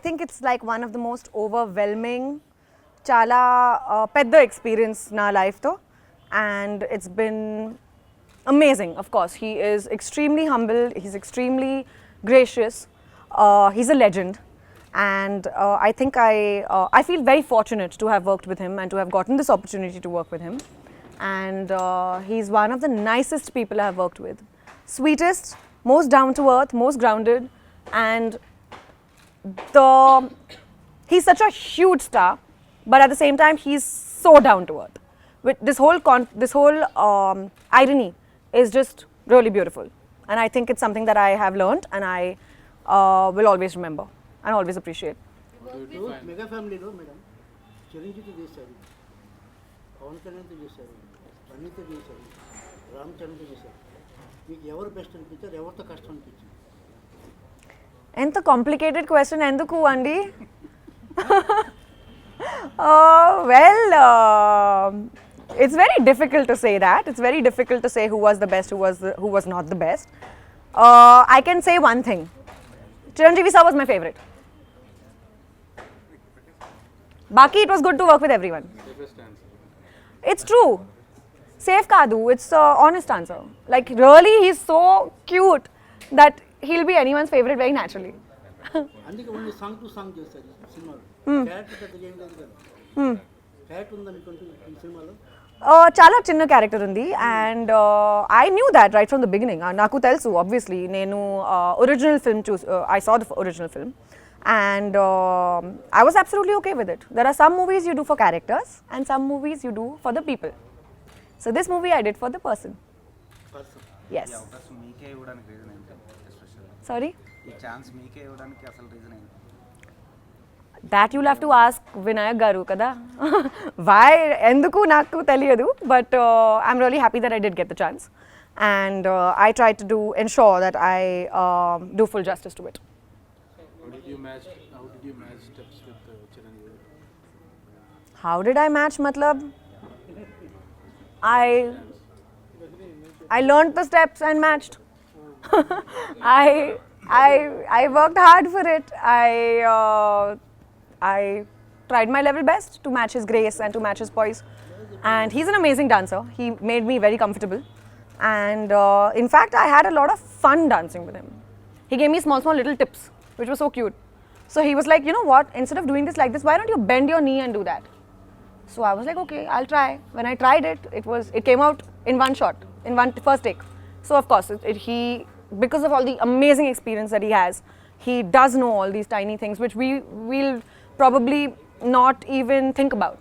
think it's like one of the most overwhelming, chala pedda experience na life tho, and it's been amazing. Of course, he is extremely humble, he's extremely gracious, he's a legend, and I think I feel very fortunate to have worked with him and to have gotten this opportunity to work with him. And he's one of the nicest people I have worked with. Sweetest, most down to earth, most grounded, and he's such a huge star, but at the same time he's so down to earth. With this whole irony is just really beautiful, and I think it's something that I have learned and I will always remember and always appreciate. Mega family lo madam, Chiranjeevi చేశారు, పవన్ కళ్యాణ్ చేశారు, అనిత చేశారు, రామ్ చరణ్ చేశారు. మీకు ఎవరు best అనిపించారు, ఎవరితో కష్టం అనిపించింది? ఎంత కాంప్లికేటెడ్ క్వశ్చన్ ఎందుకు అండి? It's very difficult to say that. It's very difficult to say who was the best, who was not the best. I can say one thing. Chiranjeevi sir was my favorite. Baki, it was good to work with everyone. It's true. Safe Kadu, it's an honest answer. Like really, he's so cute that he'll be anyone's favorite very naturally. అందుకే only song to song చేశారు సినిమాలో. Character పెద్దగా ఏం లేదు కదా. Character ఉందా మీకు ఈ సినిమాలో? చాలా చిన్న క్యారెక్టర్ ఉంది, and I knew that right from the beginning. నాకు తెలుసు, ఆబ్వియస్లీ నేను original film I saw the original film, and I was absolutely okay with it. There are some movies you do for characters and some movies you do for the people. So this movie I did for the person. Yes. Sorry? That you'll have to ask Vinayak garu kada. Why? Enduku naku teliyadu, but I'm really happy that I did get the chance, and I tried to ensure that I do full justice to it. How did you match steps with Chiranjeevi? How did I match? Matlab, I learned the steps and matched. I worked hard for it. I tried my level best to match his grace and to match his poise. And he's an amazing dancer. He made me very comfortable. And in fact, I had a lot of fun dancing with him. He gave me small little tips, which was so cute. So he was like, you know what, instead of doing this like this, why don't you bend your knee and do that? So I was like, okay, I'll try. When I tried it, it came out in one shot, in one first take. So of course, because of all the amazing experience that he has, he does know all these tiny things which we'll probably not even think about,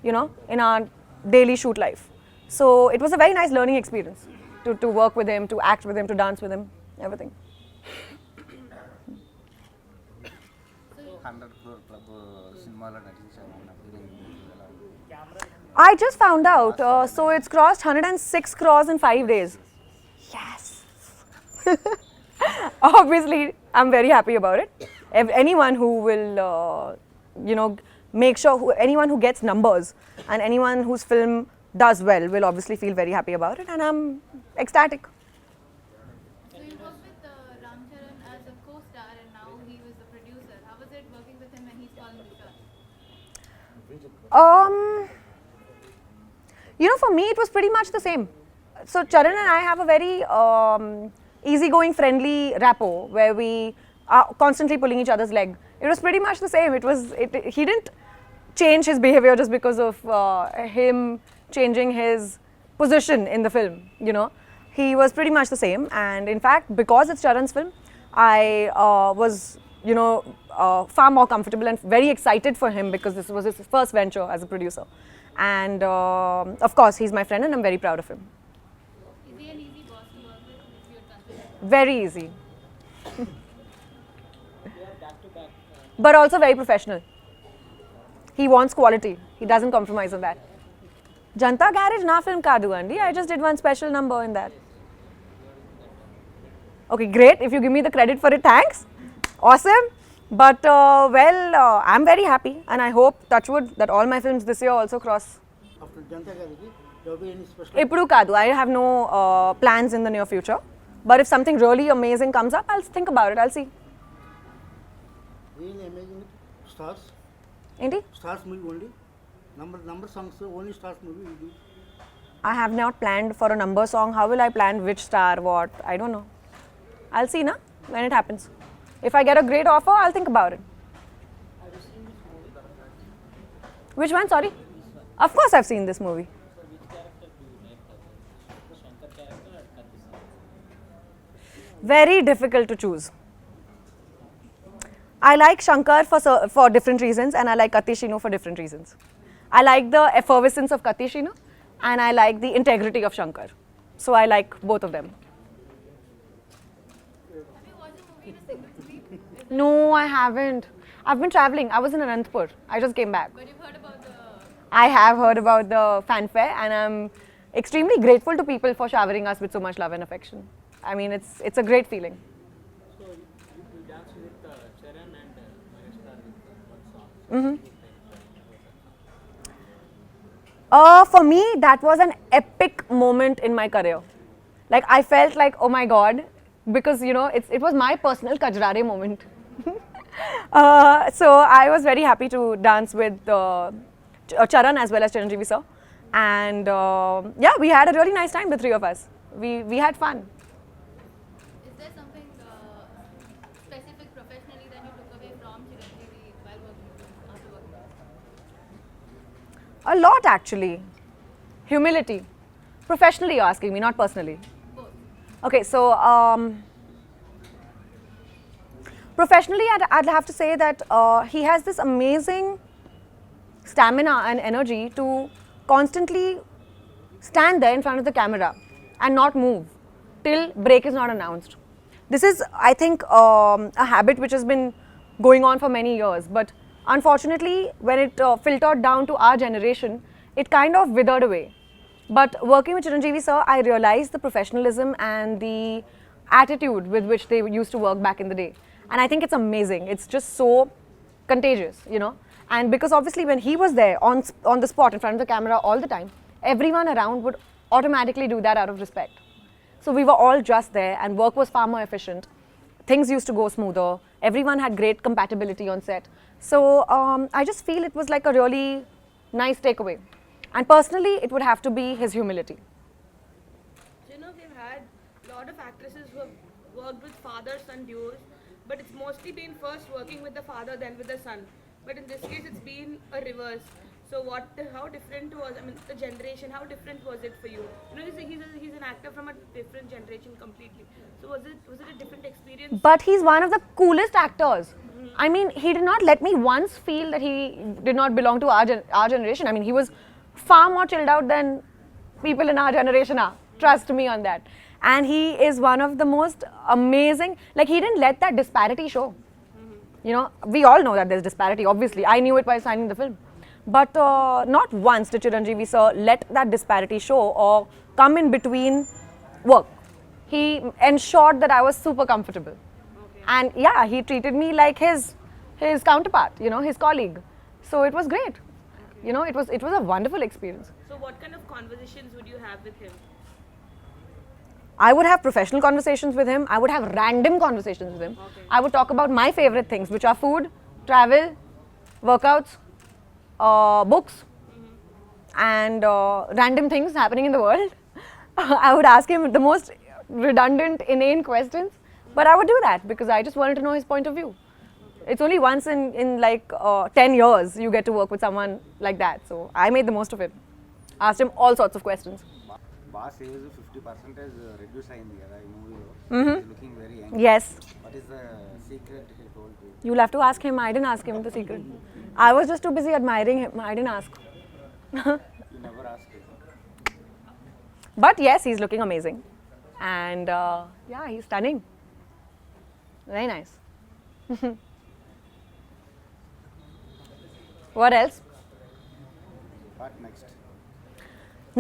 you know, in our daily shoot life. So it was a very nice learning experience to work with him, to act with him, to dance with him, everything. 100 crore club సినిమాలో నటించాను. I just found out, so it's crossed 106 crores in 5 days. Yes. Obviously, I'm very happy about it. Anyone who will, make sure, anyone who gets numbers and anyone whose film does well will obviously feel very happy about it, and I'm ecstatic. So you worked with Ram Charan as a co-star, and now he was the producer. How was it working with him when he's calling the shots? For me, it was pretty much the same. So Charan and I have a very easygoing, friendly rapport where we are constantly pulling each other's leg. It was pretty much the same. He didn't change his behavior just because of him changing his position in the film, you know. He was pretty much the same, and in fact, because it's Charan's film, I was, far more comfortable and very excited for him because this was his first venture as a producer. And of course, he's my friend and I'm very proud of him. Is he an easy boss to work with, if you would consider? Very easy. But also very professional. He wants quality. He doesn't compromise on that. Janta Garage na film kadu andi. I just did one special number in that. Okay, great. If you give me the credit for it, thanks. Awesome. But I'm very happy, and I hope, touch wood, that all my films this year also cross. After Janta Garage, there will be any special? Ippudu kadu. I have no plans in the near future. But if something really amazing comes up, I'll think about it. I'll see. Really amazing. stars? Enti? Stars movie only? Number songs, only stars movie you do? I have not planned for a number song. How will I plan which star, what? I don't know. I'll see na when it happens. If I get a great offer, I'll think about it. Which one? Sorry? Of course I've seen this movie. Very difficult to choose. I like Shankar for different reasons, and I like Katishino for different reasons. I like the effervescence of Katishino, and I like the integrity of Shankar. So I like both of them. Have you watched the movie in a single sleep? No, I haven't. I've been traveling. I was in Anantapur. I just came back. But you've heard about the... I have heard about the fanfare, and I'm extremely grateful to people for showering us with so much love and affection. I mean, it's a great feeling. So you danced with Charan and Megastar with one song. For me, that was an epic moment in my career. Like, I felt like, oh my God, because, you know, it was my personal Kajrare moment. So I was very happy to dance with Charan as well as Chiranjeevi sir. And yeah, we had a really nice time, the three of us. We had fun. Is there something specific professionally that you took away from Chiranjeevi while working with him, after working with him? A lot, actually. Humility. Professionally, you're asking me, not personally. Both. Okay, so professionally, I'd have to say that he has this amazing stamina and energy to constantly stand there in front of the camera and not move till break is not announced. This is, I think, a habit which has been going on for many years, but unfortunately, when it filtered down to our generation, it kind of withered away. But working with Chiranjeevi sir, I realized the professionalism and the attitude with which they used to work back in the day. And I think it's amazing. It's just so contagious, you know. And because obviously when he was there on the spot in front of the camera all the time, everyone around would automatically do that out of respect. So we were all just there and work was far more efficient. Things used to go smoother. Everyone had great compatibility on set. So I just feel it was like a really nice takeaway. And personally, it would have to be his humility. You know, we've had a lot of actresses who have worked with father-son duos, but it's mostly been first working with the father, then with the son. But in this case, it's been a reverse. So how different was, I mean, the generation, how different was it for you? You know, he's an actor from a different generation completely. So was it a different experience? But he's one of the coolest actors. I mean, he did not let me once feel that he did not belong to our generation. I mean, he was far more chilled out than people in our generation are. Trust me on that. And he is one of the most amazing, like he didn't let that disparity show. You know, we all know that there's disparity, obviously. I knew it while signing the film. But not once did Chiranjeevi sir let that disparity show or come in between work. He ensured that I was super comfortable. Okay. And yeah, he treated me like his counterpart, you know, his colleague. So it was great. You know, it was a wonderful experience. So what kind of conversations would you have with him? I would have professional conversations with him. I would have random conversations with him. Okay. I would talk about my favorite things, which are food, travel, workouts, books, and random things happening in the world. I would ask him the most redundant, inane questions, but I would do that because I just wanted to know his point of view. It's only once in like 10 years you get to work with someone like that. So I made the most of it. Asked him all sorts of questions. Boss age 50% reduce అయింది కదా ఈ మూవీలో looking very young Yes. What is the secret he told you You'll have to ask him. I didn't ask him the secret. I was just too busy admiring him. I didn't ask. You never ask But yes, he's looking amazing. And yeah, he's stunning. Very nice. What else? What next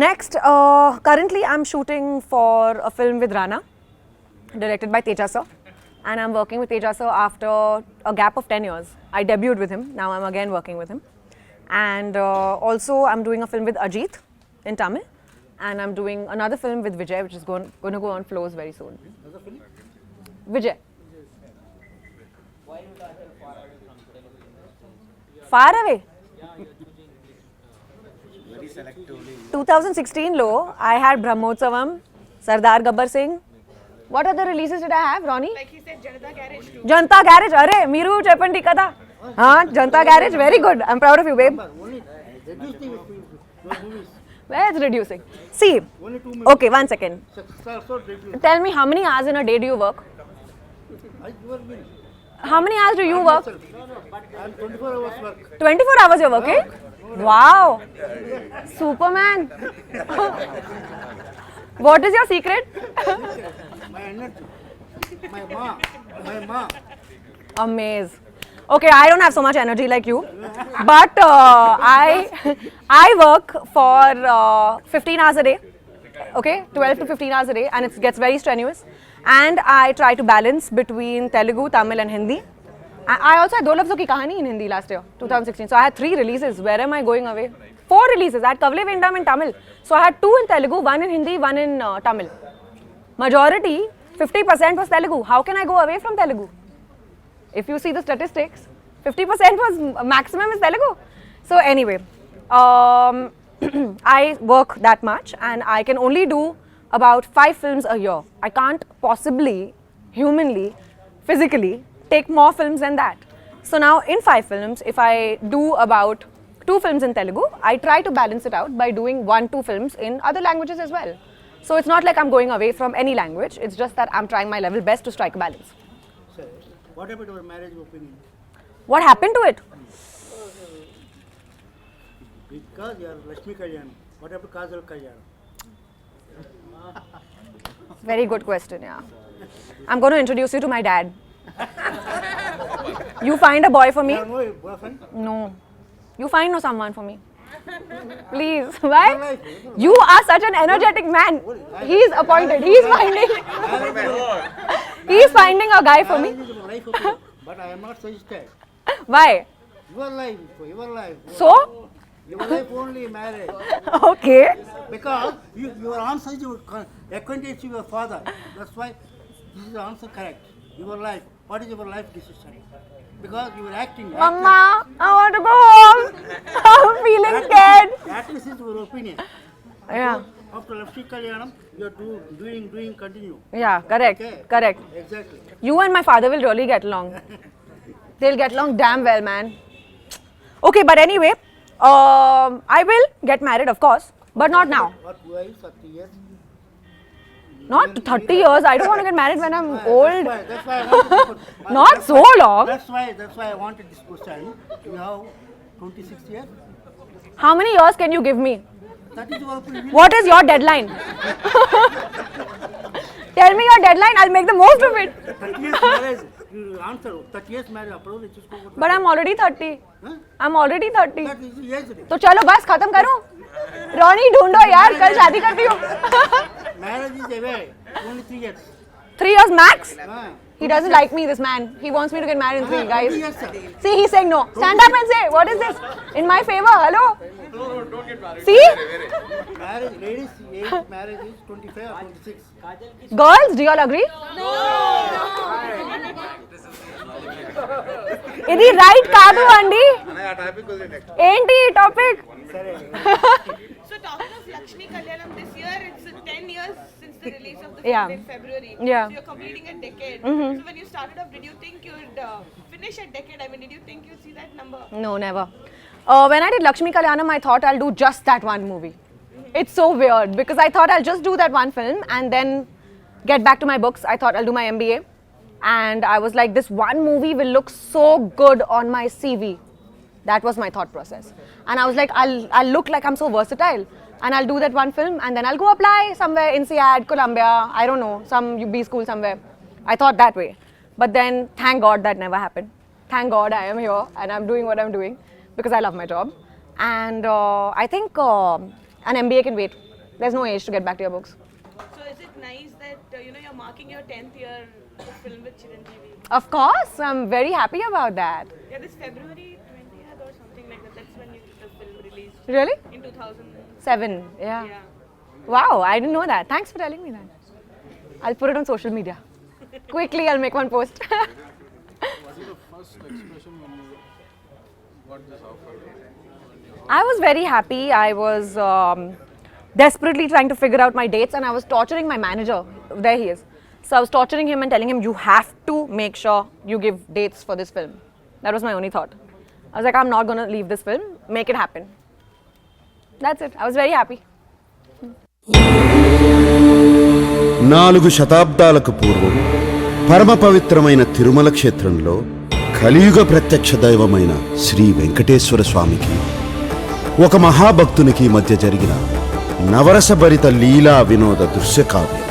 Next, currently I'm shooting for a film with Rana, directed by Teja sir. And I'm working with Teja sir after a gap of 10 years. I debuted with him, now I'm again working with him. And also I'm doing a film with Ajit in Tamil. And I'm doing another film with Vijay, which is going to go on floors very soon. Vijay. Far away. Very selectively. 2016 lo, I had Brahmotsavam, Sardar Gabbar Singh. What other releases did I have, Ronnie? Like he said, Janata Garage too. Janta Garage. Are, Miru Cheppandi kada. Haan, Janta Garage. Very good. I'm proud of you, babe. Only reduce the movies. Where it's reducing. See. Only 2 minutes. Okay, 1 second. So reduce. Tell me, how many hours in a day do you work? You are will. How many hours do you work? I'm 24 hours work. 24 hours you're working? Wow. Superman. What is your secret? My energy. My ma. Amaze. Okay, I don't have so much energy like you, but I work for 15 hours a day. Okay, 12 to 15 hours a day, and it gets very strenuous. And I try to balance between Telugu, Tamil, and Hindi. I also had 2 lafzon ki kahani in Hindi last year, 2016. So I had 3 releases. Where am I going away? 4 releases. I had Kavle Vendam in Tamil. So I had 2 in Telugu, 1 in Hindi, 1 in Tamil. Majority, 50% was Telugu. How can I go away from Telugu? If you see the statistics, 50% was maximum is Telugu. So anyway, I work that much and I can only do about 5 films a year. I can't possibly, humanly, physically, take more films than that. So now in 5 films, if I do about 2 films in Telugu, I try to balance it out by doing 1-2 films in other languages as well. So it's not like I'm going away from any language, it's just that I'm trying my level best to strike a balance. Sir, what about your marriage opinion? What happened to it? Because you are Lakshmi Kalyan. What about Kajal Kalyan? Very good question, yeah. I'm going to introduce you to my dad. You find a boy for me? You have no boyfriend? No. You find no someone for me. Please. Why? You are such an energetic man. He's appointed. He's finding. He's finding a guy for me. Marriage is your life opinion, but I am not suggested. Why? Your life. So? Your life only marriage. Okay. Because your answer is acquaintance with your father. That's why this is the answer correct. Your life. What is your life decision? Because you are acting. Mama, I want to go home. I'm feeling scared. At least is your opinion. Yeah. After Lakshmi Kalyanam, you are doing, continue. Yeah, correct. Okay. Correct. Exactly. You and my father will really get along. They'll get along damn well, man. Okay, but anyway, I will get married, of course, but not now. What why 30 years? Not 30 years. I don't want to get married when I'm old. That's why I wanted to Not so long. That's why I wanted this question. You have 26 years. How many years can you give me? That is your opinion. What is your deadline? Tell me your deadline. I'll make the most of it. 30 years marriage. You answer 30 years marriage. Approach it. But I'm already 30. Huh? I'm already 30. That is yes. तो चलो बस खत्म करो. Ronnie ढूंढो यार कल शादी करती हूँ. Marriage is away. Only 3 years. 3 years max. Ah. He doesn't like me, this man. He wants me to get married in 3, guys. Yes, sir. See, he's saying no. Stand up and say, what is this? In my favor, hello? No, don't get married. See? Marriage, ladies' age marriage is 25 or 26. Girls, do you all agree? ఇది right కాదు అండి. ఏంటి ఈ topic? So talking of Lakshmi Kalyanam, this year it's 10 years since the release of the Yeah. film in February. Yeah. So you're completing a decade. So when you started off, did you think you'd finish a decade? I mean, did you think you'd see that number? No, never. When I did Lakshmi Kalyanam, I thought I'll do just that one movie. It's so weird because I thought I'll just do that one film and then get back to my books. I thought I'll do my MBA. And I was like, this one movie will look so good on my CV. That was my thought process. And I was like, I'll look like I'm so versatile. And I'll do that one film and then I'll go apply somewhere in INSEAD, Columbia, I don't know, some UB school somewhere. I thought that way. But then, thank God that never happened. Thank God I am here and I'm doing what I'm doing because I love my job. And I think an MBA can wait. There's no age to get back to your books. So is it nice that you're marking your 10th year of film with Chiranjeevi? Of course, I'm very happy about that. Yeah, this February 20th or something like that. That's when the film released. Really? In 2007. 7, yeah. Wow, I didn't know that. Thanks for telling me that. I'll put it on social media. Quickly, I'll make one post. Was it the first expression when you got this offer? I was very happy. I was desperately trying to figure out my dates, and I was torturing my manager. There he is. So I was torturing him and telling him, you have to make sure you give dates for this film. That was my only thought. I was like, I'm not going to leave this film. Make it happen. That's it. I was very happy. 4 శతాబ్దాలకు పూర్వం పరమ పవిత్రమైన తిరుమల క్షేత్రంలో కలియుగ ప్రత్యక్ష దైవమైన శ్రీ వెంకటేశ్వర స్వామికి ఒక మహాభక్తునికి మధ్య జరిగిన నవరసభరిత లీలా వినోద దృశ్య కావ్యం.